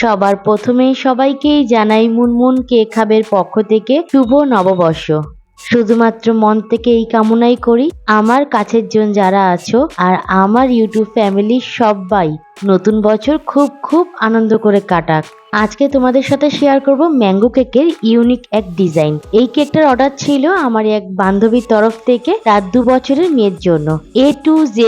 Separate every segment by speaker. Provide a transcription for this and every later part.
Speaker 1: সবার প্রথমেই সবাইকেই জানাই মুনমুন কেক হাবের পক্ষ থেকে শুভ নববর্ষ। শুধুমাত্র মন থেকে এই কামনাই করি আমার কাছের জন যারা আছো আর আমার ইউটিউব ফ্যামিলির সবাই নতুন বছর খুব খুব আনন্দ করে কাটাক। আজকে তোমাদের সাথে শেয়ার করব ম্যাঙ্গো কেকের ইউনিক এক ডিজাইন। এই কেকটার অর্ডার ছিল আমার এক বান্ধবীর তরফ থেকে তার 2 বছরের মেয়ের জন্য। A to Z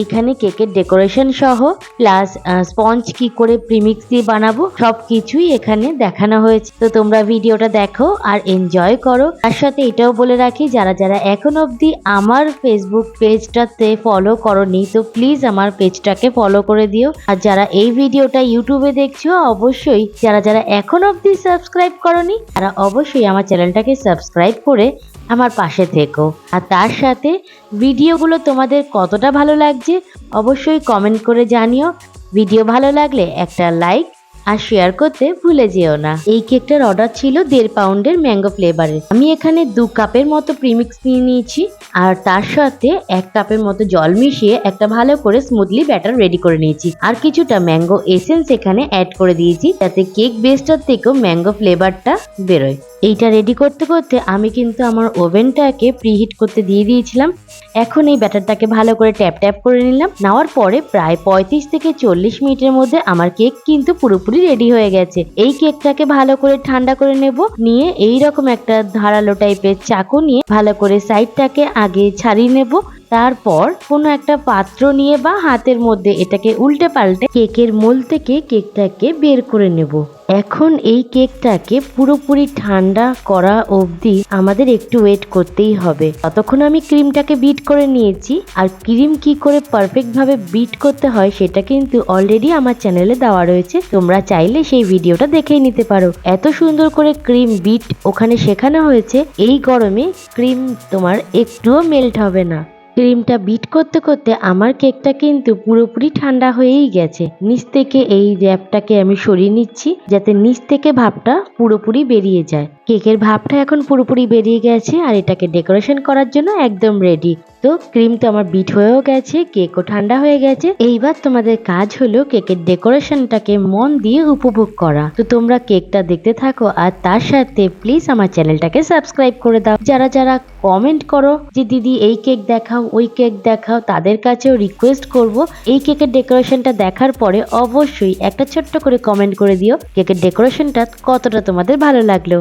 Speaker 1: এখানে কেকের ডেকোরেশন সহ প্লাস স্পঞ্জ কি করে প্রিমিক্স দিয়ে বানাবো সবকিছুই এখানে দেখানো হয়েছে। তো তোমরা ভিডিওটা দেখো আর এনজয় করো। তার সাথে এটাও বলে রাখি যারা যারা এখন অবধি আমার ফেসবুক পেজটাতে ফলো করোনি তো প্লিজ আমার পেজটাকে ফলো করে দিও। আর যারা এই ভিডিওটা ইউটিউবে দেখছো অবশ্যই যারা যারা এখন অবধি সাবস্ক্রাইব করোনি তারা অবশ্যই আমার চ্যানেলটাকে সাবস্ক্রাইব করে আমার পাশে থেকো। আর তার সাথে ভিডিওগুলো তোমাদের কতটা ভালো লাগছে অবশ্যই কমেন্ট করে জানিও। ভিডিও ভালো লাগলে একটা লাইক আর শেয়ার করতে ভুলে যেও না। এই কেকটার অর্ডার ছিল 1.5 পাউন্ডের ম্যাঙ্গো ফ্লেভারের। আমি এখানে 2 কাপের মতো প্রিমিক্স নিয়ে নিয়েছি আর তার সাথে 1 কাপের মতো জল মিশিয়ে একটা ভালো করে স্মুথলি ব্যাটার রেডি করে নিয়েছি। আর কিছুটা ম্যাঙ্গো এসেন্স এখানে অ্যাড করে দিয়েছি যাতে কেক বেসটার থেকেও ম্যাঙ্গো ফ্লেভারটা বেরোয়। এইটা রেডি করতে করতে আমি কিন্তু আমার ওভেনটাকে প্রিহিট করতে দিয়ে দিয়েছিলাম। এখন এই ব্যাটারটাকে ভালো করে ট্যাপ ট্যাপ করে নিলাম। নেওয়ার পরে প্রায় 35 থেকে 40 মিনিটের মধ্যে আমার কেক কিন্তু পুরোপুরি রেডি হয়ে গেছে। এই কেকটাকে ভালো করে ঠান্ডা করে নেব। নিয়ে এইরকম একটা ধারালো টাইপের চাকু নিয়ে ভালো করে সাইডটাকে আগে ছাড়িয়ে নেব। তারপর কোনো একটা পাত্র নিয়ে বা হাতের মধ্যে এটাকে উল্টে পাল্টে কেকের মোল থেকে কেকটাকে বের করে নেব। এখন এই কেকটাকে পুরোপুরি ঠান্ডা করা অবধি আমাদের একটু ওয়েট করতেই হবে। ততক্ষণ আমি ক্রিমটাকে বিট করে নিয়েছি। আর ক্রিম কি করে পারফেক্ট ভাবে বিট করতে হয় সেটা কিন্তু অলরেডি আমার চ্যানেলে দেওয়া রয়েছে, তোমরা চাইলে সেই ভিডিওটা দেখেই নিতে পারো। এত সুন্দর করে ক্রিম বিট ওখানে শেখানো হয়েছে, এই গরমে ক্রিম তোমার একটুও মেল্ট হবে না। ক্রিমটা বিট করতে করতে আমার কেকটা কিন্তু পুরোপুরি ঠান্ডা হয়েই গেছে। নিচ থেকে এই র্যাপটাকে আমি সরিয়ে নিচ্ছি যাতে নিচ থেকে ভাপটা পুরোপুরি বেরিয়ে যায়। কেকের ভাপটা এখন পুরোপুরি বেরিয়ে গেছে আর এটাকে ডেকোরেশন করার জন্য একদম রেডি। তো ক্রিম তো আমার বিট হয়েও গেছে, কেকও ঠান্ডা হয়ে গেছে। এইবার তোমাদের কাজ হলো কেকের ডেকোরেশনটাকে মন দিয়ে উপভোগ করা। তো তোমরা কেকটা দেখতে থাকো আর তার সাথে প্লিজ আমার চ্যানেলটাকে সাবস্ক্রাইব করে দাও। যারা যারা কমেন্ট করো যে দিদি এই কেক দেখাও ওই কেক দেখাও, তাদের কাছেও রিকোয়েস্ট করব এই কেকের ডেকোরেশনটা দেখার পরে অবশ্যই একটা ছোট্ট করে কমেন্ট করে দিও কেকের ডেকোরেশনটা কতটা তোমাদের ভালো লাগলো।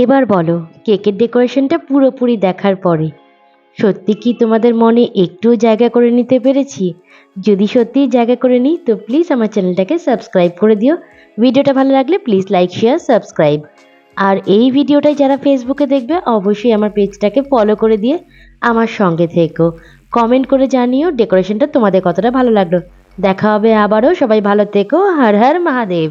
Speaker 1: এবার বলো, কেকের ডেকোরেশনটা পুরোপুরি দেখার পরে সত্যি কি তোমাদের মনে একটুও জায়গা করে নিতে পেরেছি? যদি সত্যিই জায়গা করে নিই তো প্লিজ আমার চ্যানেলটাকে সাবস্ক্রাইব করে দিও। ভিডিওটা ভালো লাগলে প্লিজ লাইক শেয়ার সাবস্ক্রাইব। আর এই ভিডিওটাই যারা ফেসবুকে দেখবে অবশ্যই আমার পেজটাকে ফলো করে দিয়ে আমার সঙ্গে থেকো। কমেন্ট করে জানিও ডেকোরেশনটা তোমাদের কতটা ভালো লাগলো। দেখা হবে আবারও, সবাই ভালো থেকো। হর হর মহাদেব।